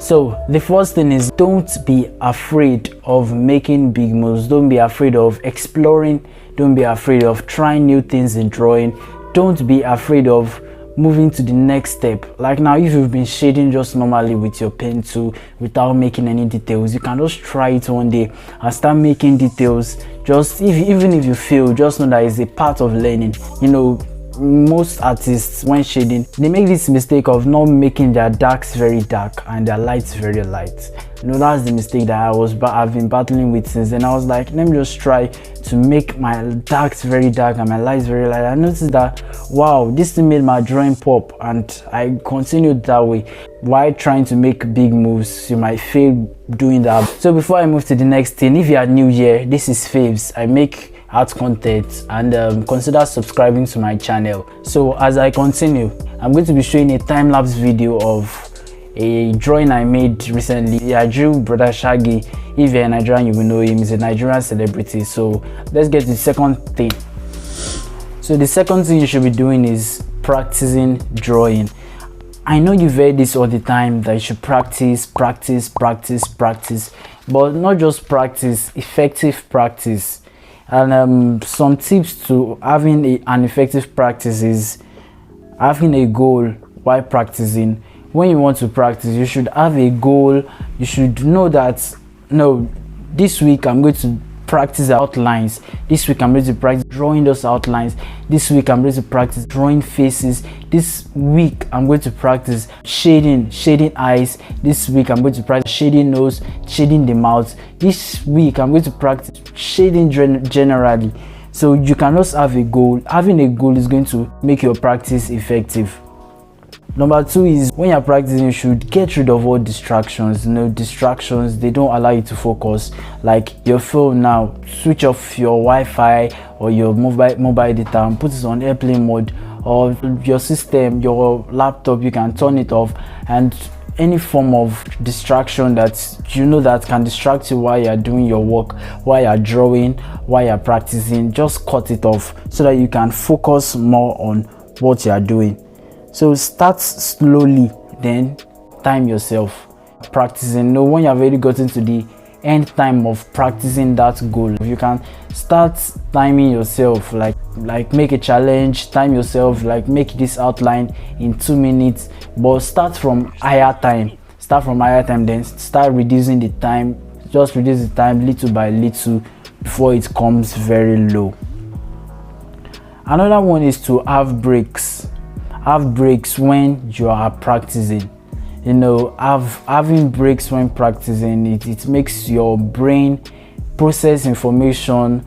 So the first thing is, don't be afraid of making big moves. Don't be afraid of exploring. Don't be afraid of trying new things in drawing. Don't be afraid of moving to the next step. Like now, if you've been shading just normally with your pen tool without making any details, you can just try it one day and start making details. Just even if you fail, just know that it's a part of learning. You know, most artists, when shading, they make this mistake of not making their darks very dark and their lights very light. You know, that's the mistake that I've been battling with since then. I was like, let me just try to make my darks very dark and my lights very light. I noticed that, wow, this thing made my drawing pop, and I continued that way. While trying to make big moves, you might fail doing that. So before I move to the next thing, if you are new here, this is Pheivez. I make art content, and consider subscribing to my channel. So as I continue, I'm going to be showing a time-lapse video of a drawing I made recently. I drew Broda Shaggi. If you're a Nigerian, you will know him. He's a Nigerian celebrity. So let's get to the second thing. So the second thing you should be doing is practicing drawing. I know you've heard this all the time, that you should practice, but not just practice, effective practice. And some tips to having an effective practice is having a goal while practicing. When you want to practice, you should have a goal. You should know that, no, this week I'm going to practice outlines. This week I'm going to practice drawing those outlines. This week I'm going to practice drawing faces. This week I'm going to practice shading eyes. This week I'm going to practice shading nose, shading the mouth. This week I'm going to practice shading generally. So you can also have a goal. Having a goal is going to make your practice effective. Number two is, when you're practicing, you should get rid of all distractions. You know, distractions, they don't allow you to focus. Like your phone now, switch off your Wi-Fi or your mobile data and put it on airplane mode, or your system, your laptop, you can turn it off. And any form of distraction that you know that can distract you while you're doing your work, while you're drawing, while you're practicing, just cut it off so that you can focus more on what you're doing. So start slowly, then time yourself practicing. Know when you have already gotten to the end time of practicing that goal, you can start timing yourself, like make a challenge, time yourself, like make this outline in 2 minutes, but start from higher time, then start reducing the time. Just reduce the time little by little before it comes very low. Another one is to have breaks. Have breaks when you are practicing. You know, having breaks when practicing, it makes your brain process information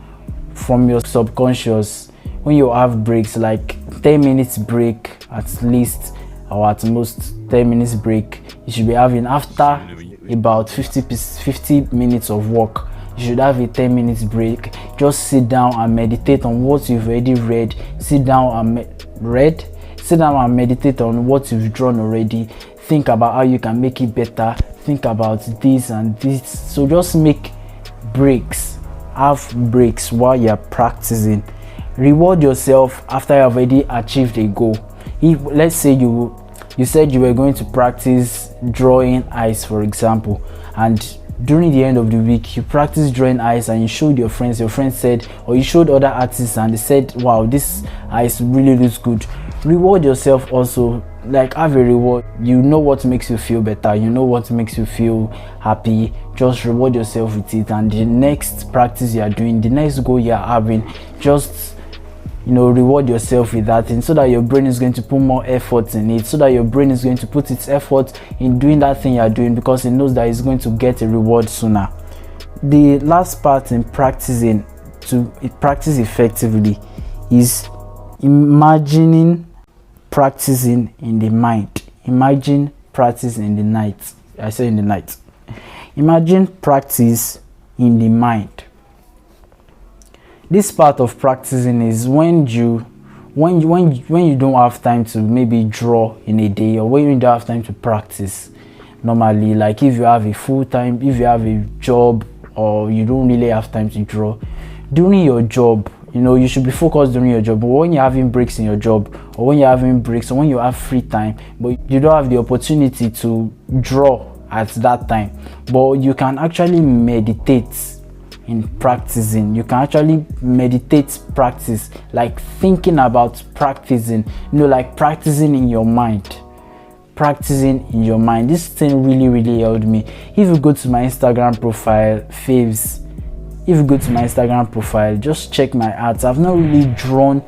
from your subconscious. When you have breaks, like 10 minutes break at least, or at most 10 minutes break, you should be having after about 50 minutes of work. You should have a 10 minutes break. Just sit down and meditate on what you've already read. Sit down and meditate on what you've drawn already. Think about how you can make it better. Think about this and this. So just make breaks. Have breaks while you're practicing. Reward yourself after you've already achieved a goal. If, let's say you said you were going to practice drawing eyes, for example, and during the end of the week you practiced drawing eyes and you showed your friends said, or you showed other artists and they said, wow, this eyes really looks good. Reward yourself also, like have a reward. You know what makes you feel better, you know what makes you feel happy. Just reward yourself with it, and the next practice you are doing, the next goal you are having, just, you know, reward yourself with that thing, so that your brain is going to put more effort in it, so that your brain is going to put its effort in doing that thing you are doing, because it knows that it's going to get a reward sooner. The last part in practicing, to practice effectively, is imagining practicing in the mind. Imagine practice in the night. I say in the night. Imagine practice in the mind. This part of practicing is when you don't have time to maybe draw in a day, or when you don't have time to practice normally. Like if you have a full-time, if you have a job, or you don't really have time to draw during your job, you know, you should be focused during your job. But when you're having breaks in your job, or when you're having breaks, or when you have free time but you don't have the opportunity to draw at that time. But you can actually meditate in practicing. You can actually meditate practice, like thinking about practicing, like practicing in your mind. Practicing in your mind. This thing really helped me. If you go to my Instagram profile, Pheivez, if you go to my Instagram profile, just check my arts. I've not really drawn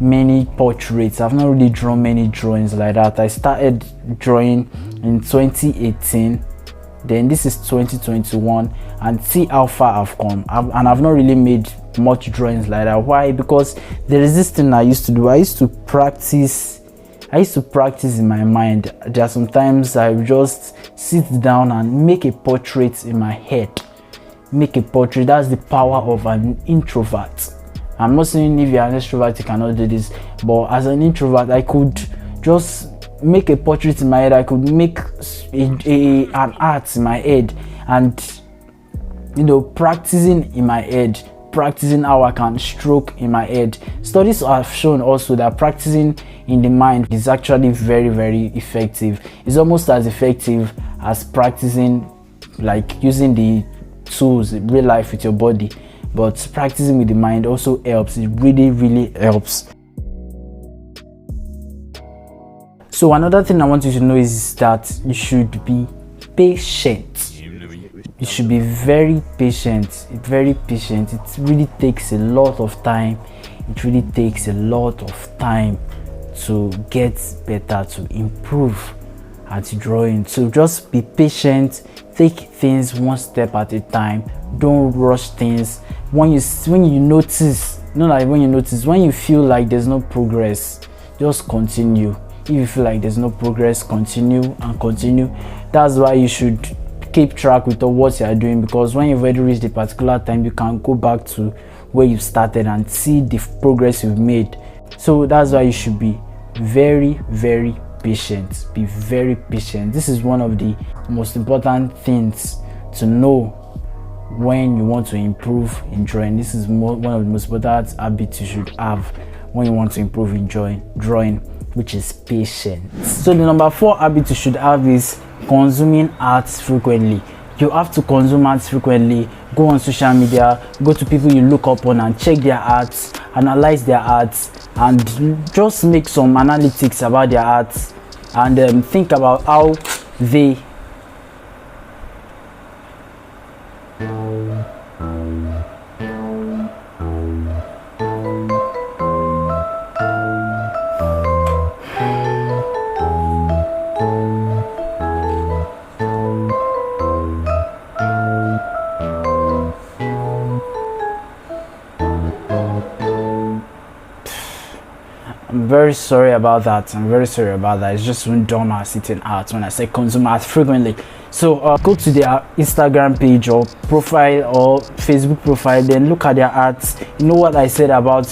many portraits, I've not really drawn many drawings like that. I started drawing in 2018, then this is 2021, and see how far I've come. I've not really made much drawings like that. Why? Because there is this thing I used to do. I used to practice in my mind. There are sometimes I just sit down and make a portrait in my head. Make a portrait. That's the power of an introvert. I'm not saying if you're an extrovert you cannot do this, but as an introvert I could just make a portrait in my head. I could make an art in my head, and practicing in my head, practicing how I can stroke in my head. Studies have shown also that practicing in the mind is actually very effective. It's almost as effective as practicing, like using the tools in real life with your body. But practicing with the mind also helps. It really helps. So another thing I want you to know is that you should be patient. You should be very patient. It really takes a lot of time. It really takes a lot of time to get better, to improve at drawing. So just be patient. Take things one step at a time. Don't rush things. When you notice, when you feel like there's no progress, just continue. If you feel like there's no progress, continue. That's why you should keep track with what you are doing, because when you've already reached a particular time, you can go back to where you started and see the progress you've made. So that's why you should be very patient. Be very patient. This is one of the most important things to know when you want to improve in drawing. This is one of the most important habits you should have when you want to improve in drawing, which is patience. So the number 4 habit you should have is consuming arts frequently. You have to consume arts frequently. Go on social media, go to people you look up on and check their arts, analyze their arts, and just make some analytics about their arts, and think about how they I'm very sorry about that. It's just when dumb ass sitting out when I say consume art frequently. So go to their Instagram page or profile or Facebook profile, then look at their arts. You know what I said about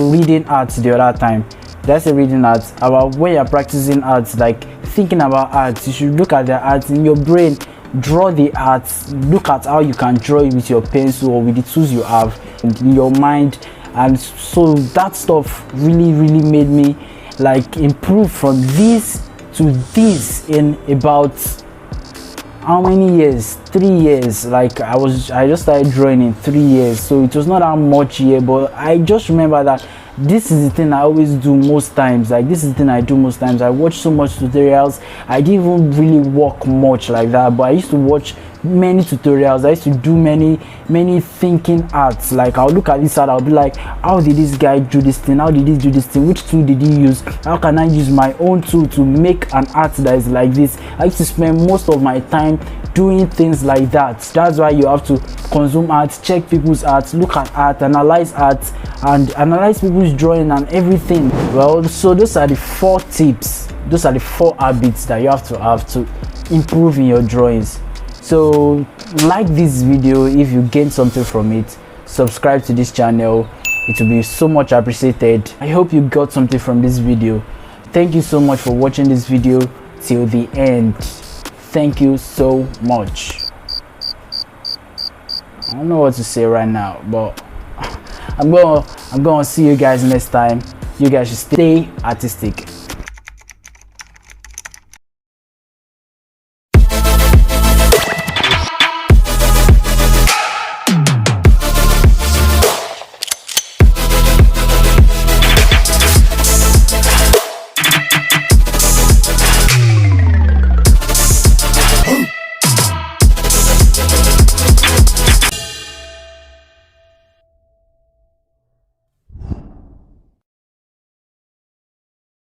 reading arts the other time? That's a reading arts. About when you're practicing arts, like thinking about arts, you should look at their arts in your brain. Draw the arts. Look at how you can draw it with your pencil or with the tools you have in your mind. And so that stuff really made me like improve from this to this in about how many years? 3 years. Like I just started drawing in 3 years, so it was not that much year, but I just remember that this is the thing I always do most times. I watch so much tutorials. I didn't even really work much like that, but I used to watch many tutorials. I used to do many thinking arts. Like I'll look at this art, I'll be like, how did this guy do this thing? How did he do this thing? Which tool did he use? How can I use my own tool to make an art that is like this? I used to spend most of my time doing things like that. That's why you have to consume art, check people's art, look at art, analyze art, and analyze people's drawing and everything. Well, so those are the 4 tips. Those are the 4 habits that you have to improve in your drawings. So like this video if you gain something from it. Subscribe to this channel. It will be so much appreciated. I hope you got something from this video. Thank you so much for watching this video till the end. Thank you so much. I don't know what to say right now, but I'm gonna see you guys next time. You guys should stay artistic.